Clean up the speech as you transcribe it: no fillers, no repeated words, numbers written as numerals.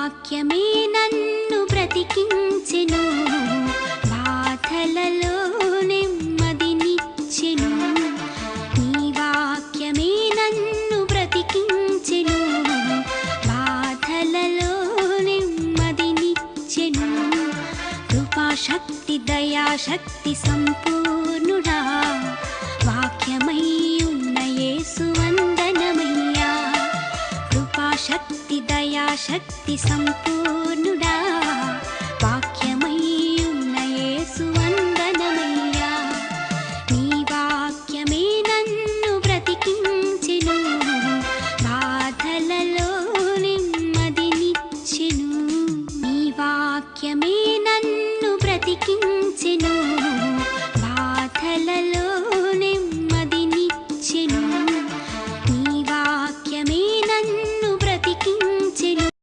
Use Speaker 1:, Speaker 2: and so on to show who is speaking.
Speaker 1: వాక్యమే నన్ను బ్రతికించెను, బాధలలో నెమ్మదినిచ్చెను. నీ వాక్యమే నన్ను బ్రతికించెను, బాధలలో నెమ్మదినిచ్చెను. కృపాశక్తి దయాశక్తి సంపూర్ణుడా, వాక్యమై ఉన్న యేసు వందనమయ్యా. కృపాశక్తి దయాశక్తి సంపూర్ణ